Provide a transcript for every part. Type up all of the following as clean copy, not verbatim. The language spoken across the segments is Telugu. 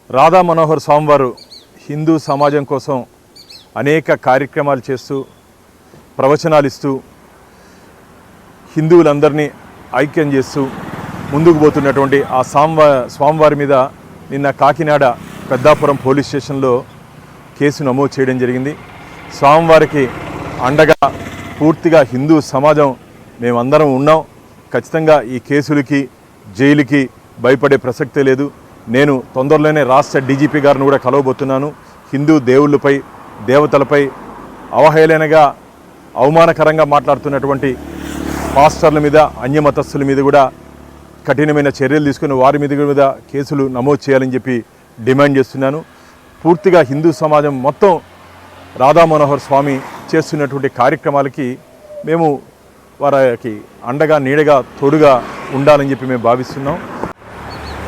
రాధా మనోహర్ స్వామి వారు హిందూ సమాజం కోసం అనేక కార్యక్రమాలు చేస్తూ ప్రవచనాలు ఇస్తూ హిందువులందరినీ ఐక్యం చేస్తూ ముందుకు పోతున్నటువంటి ఆ స్వామివారి మీద నిన్న కాకినాడ పెద్దాపురం పోలీస్ స్టేషన్లో కేసు నమోదు చేయడం జరిగింది. స్వామివారికి అండగా పూర్తిగా హిందూ సమాజం మేమందరం ఉన్నాం. ఖచ్చితంగా ఈ కేసులకి జైలుకి భయపడే ప్రసక్తే లేదు. నేను తొందరలోనే రాష్ట్ర డీజీపీ గారిని కూడా కలవబోతున్నాను. హిందూ దేవుళ్ళపై దేవతలపై అవహేళనగా అవమానకరంగా మాట్లాడుతున్నటువంటి పాస్టర్ల మీద అన్యమతస్థుల మీద కూడా కఠినమైన చర్యలు తీసుకుని వారి మీద కేసులు నమోదు చేయాలని చెప్పి డిమాండ్ చేస్తున్నాను. పూర్తిగా హిందూ సమాజం మొత్తం రాధా మనోహర్ స్వామి చేస్తున్నటువంటి కార్యక్రమాలకి మేము వారికి అండగా నీడగా తోడుగా ఉండాలని చెప్పి మేము భావిస్తున్నాం.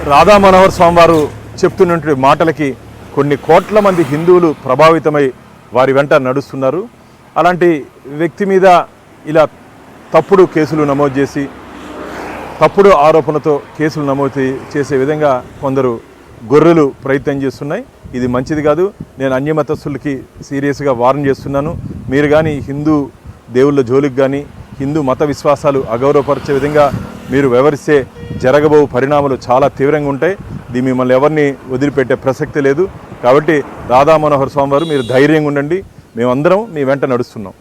రాధా మనోహర్ స్వామి వారు చెప్తున్నటువంటి మాటలకి కొన్ని కోట్ల మంది హిందువులు ప్రభావితమై వారి వెంట నడుస్తున్నారు. అలాంటి వ్యక్తి మీద ఇలా తప్పుడు కేసులు నమోదు చేసి తప్పుడు ఆరోపణలతో కేసులు నమోదు చేసే విధంగా కొందరు గొర్రెలు ప్రయత్నం చేస్తున్నాయి. ఇది మంచిది కాదు. నేను అన్యమతస్థులకి సీరియస్గా వార్న్ చేస్తున్నాను. మీరు కానీ హిందూ దేవుళ్ళ జోలికి కానీ హిందూ మత విశ్వాసాలు అగౌరవపరిచే విధంగా మీరు వ్యవహరిస్తే జరగబో పరిణామాలు చాలా తీవ్రంగా ఉంటాయి. ఇది మిమ్మల్ని ఎవరిని వదిలిపెట్టే ప్రసక్తి లేదు. కాబట్టి రాధా మనోహర్ స్వామి వారు మీరు ధైర్యంగా ఉండండి. మేమందరం మీ వెంట నడుస్తున్నాం.